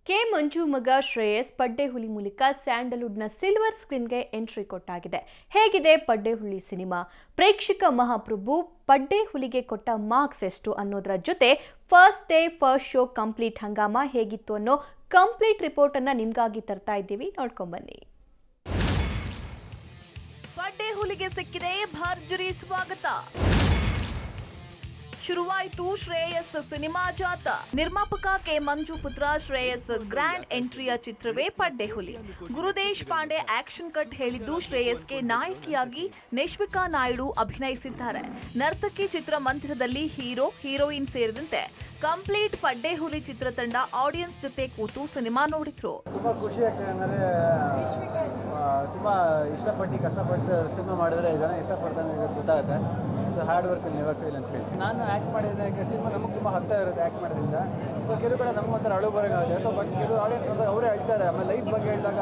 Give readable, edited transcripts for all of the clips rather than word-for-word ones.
K ಮಂಜು ಮಗ ಶ್ರೇಯಸ್ ಪಡ್ಡೆಹುಲಿ ಮೂಲಕ ಸ್ಯಾಂಡಲ್ವುಡ್ನ silver ಸ್ಕ್ರೀನ್ಗೆ entry ಕೊಟ್ಟಾಗಿದೆ. ಹೇಗಿದೆ ಪಡ್ಡೆಹುಲಿ ಸಿನಿಮಾ? ಪ್ರೇಕ್ಷಕ ಮಹಾಪ್ರಭು ಪಡ್ಡೆಹುಲಿಗೆ ಕೊಟ್ಟ ಮಾರ್ಕ್ಸ್ ಎಷ್ಟು ಅನ್ನೋದರ ಜೊತೆ first day first show complete ಹಂಗಾಮ ಹೇಗಿತ್ತು ಅನ್ನೋ ಕಂಪ್ಲೀಟ್ ರಿಪೋರ್ಟ್ ಅನ್ನ ನಿಮ್ಗಾಗಿ ತರ್ತಾ ಇದ್ದೀವಿ, ನೋಡ್ಕೊಂಬನ್ನಿ. ಪಡ್ಡೆಹುಲಿಗೆ ಸಿಕ್ಕಿದೆ ಭರ್ಜರಿ ಸ್ವಾಗತ. ಶುರುವಾಯಿತು ಶ್ರೇಯಸ್ ಸಿನಿಮಾ ಜಾತ. ನಿರ್ಮಾಪಕ ಕೆ ಮಂಜು ಪುತ್ರ ಶ್ರೇಯಸ್ ಗ್ರ್ಯಾಂಡ್ ಎಂಟ್ರಿಯ ಚಿತ್ರವೇ ಪಡ್ಡೆಹುಲಿ. ಗುರುದೇಶ್ ಪಾಂಡೆ ಆಕ್ಷನ್ ಕಟ್ ಹೇಳಿದ್ದು ಶ್ರೇಯಸ್ಗೆ ನಾಯಕಿಯಾಗಿ ನೆಶ್ವಿಕಾ ನಾಯ್ಡು ಅಭಿನಯಿಸಿದ್ದಾರೆ. ನರ್ತಕಿ ಚಿತ್ರಮಂದಿರದಲ್ಲಿ ಹೀರೋ ಹೀರೋಯಿನ್ ಸೇರಿದಂತೆ ಕಂಪ್ಲೀಟ್ ಪಡ್ಡೆಹುಲಿ ಚಿತ್ರತಂಡ ಆಡಿಯನ್ಸ್ ಜೊತೆ ಕೂತು ಸಿನಿಮಾ ನೋಡಿದ್ರು. ತುಂಬಾ ಖುಷಿ ಆಗ್ತದೆ. ತುಂಬ ಇಷ್ಟಪಟ್ಟು ಕಷ್ಟಪಟ್ಟು ಸಿನಿಮಾ ಮಾಡಿದ್ರೆ ಜನ ಇಷ್ಟಪಡ್ತಾನೆ ಗೊತ್ತಾಗುತ್ತೆ. So hard work never fail ಅಂತ ಹೇಳ್ತೀನಿ. ನಾನು ಆ್ಯಕ್ಟ್ ಮಾಡಿದಾಗ ಸಿನಿಮಾ ನಮಗೆ ತುಂಬ ಹತ್ತ ಇರುತ್ತೆ ಆ್ಯಕ್ಟ್ ಮಾಡೋದ್ರಿಂದ. ಸೊ ಕೆಲವು ಕಡೆ ನಮ್ಗೆ ಒಂಥರ ಅಳು ಬರೋಂಗಾಗುತ್ತೆ. ಸೊ ಬಟ್ ಕೆಲವು ಆಡಿಯನ್ಸ್ ನೋಡಿದಾಗ ಅವರೇ ಹೇಳ್ತಾರೆ. ಆಮೇಲೆ ಲೈಫ್ ಬಗ್ಗೆ ಹೇಳಿದಾಗ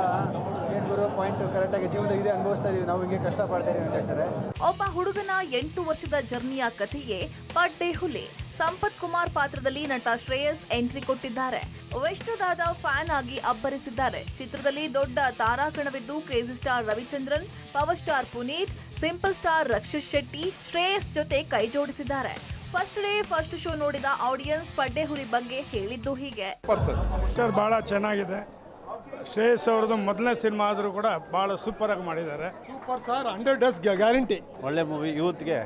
ಏನು ಬರೋ ಪಾಯಿಂಟ್ ಕರೆಕ್ಟಾಗಿ ಜೀವನದಾಗ ಇದೆ ಅನುಭವಿಸ್ತಾ ಇದೀವಿ, ನಾವು ಹಿಂಗೆ ಕಷ್ಟಪಡ್ತಾ ಇದೀವಿ ಅಂತ ಹೇಳ್ತಾರೆ. ಒಬ್ಬ ಹುಡುಗನ 8 ವರ್ಷದ ಜರ್ನಿಯ ಕಥೆಯೇ ಪಡ್ಡೆಹುಲಿ. ಸಂಪತ್ ಕುಮಾರ್ ಪಾತ್ರದಲ್ಲಿ ನಟ ಶ್ರೇಯಸ್ ಎಂಟ್ರಿ ಕೊಟ್ಟಿದ್ದಾರೆ. ವಿಷ್ಣುದಾದ ಫ್ಯಾನ್ ಆಗಿ ಅಬ್ಬರಿಸಿದ್ದಾರೆ. ಚಿತ್ರದಲ್ಲಿ ದೊಡ್ಡ ತಾರಾಗಣವಿದ್ದು crazy star Ravichandran, power star Puneeth, simple star Rakshit Shetty Shreyas ಜೊತೆ ಕೈ ಜೋಡಿಸಿದ್ದಾರೆ. ಫಸ್ಟ್ ಡೇ ಫಸ್ಟ್ ಶೋ ನೋಡಿದ ಆಡಿಯನ್ಸ್ ಪಡ್ಡೆಹುಲಿ ಬಗ್ಗೆ ಹೇಳಿದ್ದು ಹೀಗೆ. ಬಹಳ ಚೆನ್ನಾಗಿದೆ. ಶ್ರೇಯಸ್ ಅವ್ರದ್ದು ಮೊದಲನೇ ಸಿನಿಮಾ ಆದರೂ ಕೂಡ ಭಾಳ ಸೂಪರ್ ಆಗಿ ಮಾಡಿದ್ದಾರೆ. Super sir, 100 guarantee. ಒಳ್ಳೆ ಮೂವಿ, ಯೂತ್ಗೆ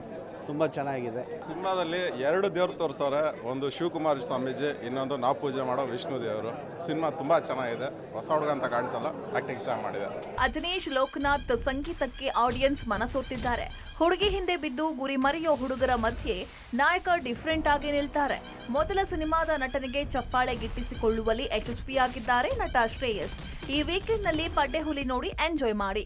ತುಂಬ ಚೆನ್ನಾಗಿದೆ. ಸಿನಿಮಾದಲ್ಲಿ 2 ದೇವ್ರು ತೋರಿಸೋರೆ. ಒಂದು ಶಿವಕುಮಾರ್ ಸ್ವಾಮೀಜಿ, ಇನ್ನೊಂದು ನಾವು ಪೂಜೆ ಮಾಡೋ ವಿಷ್ಣು ದೇವರು. ಸಿನಿಮಾ ತುಂಬಾ ಚೆನ್ನಾಗಿದೆ. ಹೊಸ ಹುಡುಗ ಅಂತ ಕಾಣಿಸಲ್ಲ, ಆಕ್ಟಿಂಗ್ ಚೆನ್ನಾಗಿ ಮಾಡಿದೆ. ಅಜನೀಶ್ ಲೋಕನಾಥ್ ಸಂಗೀತಕ್ಕೆ ಆಡಿಯನ್ಸ್ ಮನಸೋತಿದ್ದಾರೆ. ಹುಡುಗಿ ಹಿಂದೆ ಬಿದ್ದು ಗುರಿ ಮರೆಯೋ ಹುಡುಗರ ಮಧ್ಯೆ ನಾಯಕ ಡಿಫರೆಂಟ್ ಆಗಿ ನಿಲ್ತಾರೆ. ಮೊದಲ ಸಿನಿಮಾದ ನಟನೆಗೆ ಚಪ್ಪಾಳೆ ಗಿಟ್ಟಿಸಿಕೊಳ್ಳುವಲ್ಲಿ ಯಶಸ್ವಿಯಾಗಿದ್ದಾರೆ ನಟ ಶ್ರೇಯಸ್. ಈ ವೀಕೆಂಡ್ ನಲ್ಲಿ ಪಡ್ಡೆಹುಲಿ ನೋಡಿ ಎಂಜಾಯ್ ಮಾಡಿ.